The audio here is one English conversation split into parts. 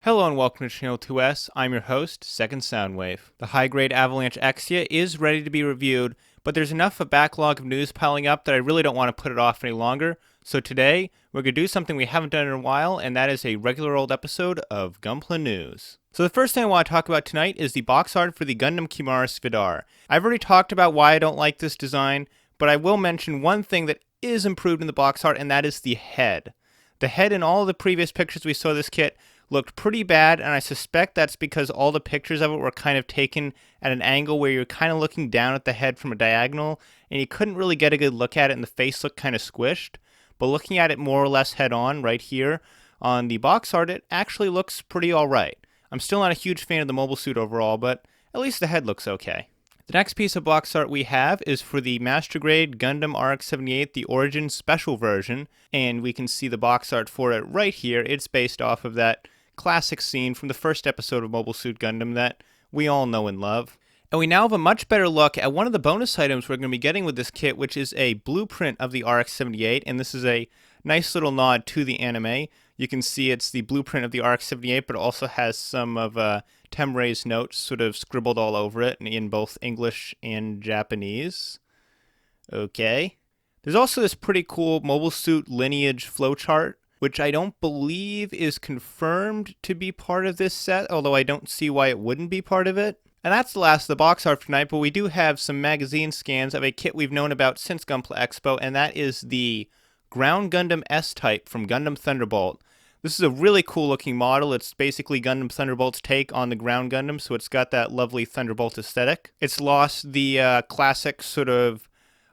Hello and welcome to Channel 2S. I'm your host, Second Soundwave. The high-grade Avalanche Exia is ready to be reviewed, but there's enough of a backlog of news piling up that I really don't want to put it off any longer. So today, we're going to do something we haven't done in a while, and that is a regular old episode of Gunpla News. So the first thing I want to talk about tonight is the box art for the Gundam Kimaris Vidar. I've already talked about why I don't like this design, but I will mention one thing that is improved in the box art, and that is the head. The head in all of the previous pictures we saw of this kit looked pretty bad, and I suspect that's because all the pictures of it were kind of taken at an angle where you're kind of looking down at the head from a diagonal, and you couldn't really get a good look at it, and the face looked kind of squished. But looking at it more or less head-on right here on the box art, it actually looks pretty alright. I'm still not a huge fan of the mobile suit overall, but at least the head looks okay. The next piece of box art we have is for the Master Grade Gundam RX-78, the Origin Special version, and we can see the box art for it right here. It's based off of that classic scene from the first episode of Mobile Suit Gundam that we all know and love. And we now have a much better look at one of the bonus items we're going to be getting with this kit, which is a blueprint of the RX-78, and this is a nice little nod to the anime. You can see it's the blueprint of the RX-78, but it also has some of Temrei's notes sort of scribbled all over it in both English and Japanese. Okay. There's also this pretty cool Mobile Suit lineage flowchart, which I don't believe is confirmed to be part of this set, although I don't see why it wouldn't be part of it. And that's the last of the box art for tonight, but we do have some magazine scans of a kit we've known about since Gunpla Expo, and that is the Ground Gundam SType from Gundam Thunderbolt. This is a really cool looking model. It's basically Gundam Thunderbolt's take on the Ground Gundam, so it's got that lovely Thunderbolt aesthetic. It's lost the classic sort of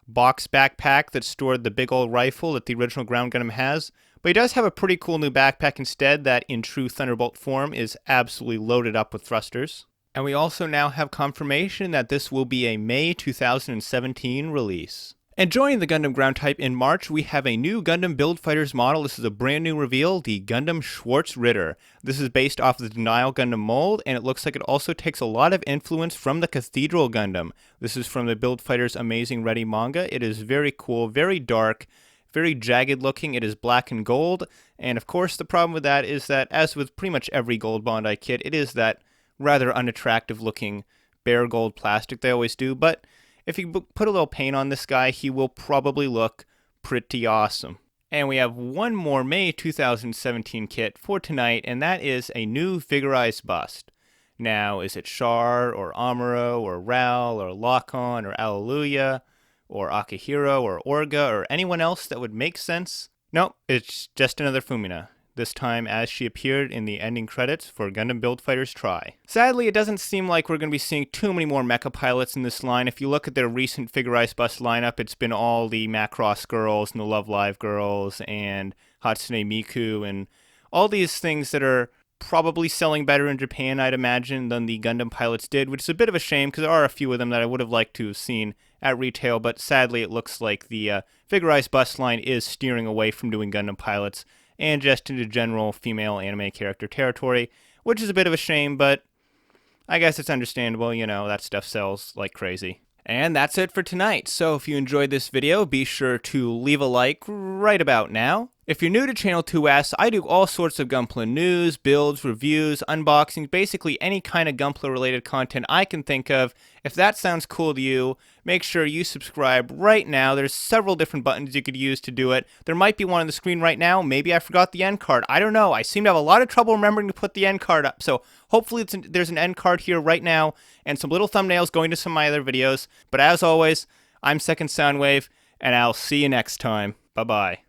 box backpack that stored the big old rifle that the original Ground Gundam has, but he does have a pretty cool new backpack instead that, in true Thunderbolt form, is absolutely loaded up with thrusters. And we also now have confirmation that this will be a May 2017 release. And joining the Gundam ground type in March, we have a new Gundam Build Fighters model. This is a brand new reveal, the Gundam Schwartz Ritter. This is based off of the Denial Gundam mold, and it looks like it also takes a lot of influence from the Cathedral Gundam. This is from the Build Fighters Amazing Ready manga. It is very cool, very dark, very jagged looking. It is black and gold, and of course the problem with that is that, as with pretty much every Gold Bondi kit, it is that rather unattractive looking bare gold plastic they always do, but if you put a little paint on this guy, he will probably look pretty awesome. And we have one more May 2017 kit for tonight, and that is a new Figure-Rise Bust. Now, is it Char, or Amuro, or Ral, or Lock-On, or Alleluia, or Akihiro, or Orga, or anyone else that would make sense? Nope, it's just another Fumina. This time as she appeared in the ending credits for Gundam Build Fighters Try. Sadly, it doesn't seem like we're going to be seeing too many more mecha pilots in this line. If you look at their recent Figure-Rise Bust lineup, it's been all the Macross girls and the Love Live girls and Hatsune Miku and all these things that are probably selling better in Japan, I'd imagine, than the Gundam pilots did, which is a bit of a shame because there are a few of them that I would have liked to have seen at retail, but sadly it looks like the Figure-Rise Bust line is steering away from doing Gundam pilots and just into general female anime character territory, which is a bit of a shame, but I guess it's understandable, you know, that stuff sells like crazy. And that's it for tonight. So if you enjoyed this video, be sure to leave a like right about now. If you're new to Channel 2S, I do all sorts of Gunpla news, builds, reviews, unboxings, basically any kind of Gunpla related content I can think of. If that sounds cool to you, make sure you subscribe right now. There's several different buttons you could use to do it. There might be one on the screen right now. Maybe I forgot the end card. I don't know. I seem to have a lot of trouble remembering to put the end card up. So hopefully there's an end card here right now and some little thumbnails going to some of my other videos. But as always, I'm Second Soundwave, and I'll see you next time. Bye-bye.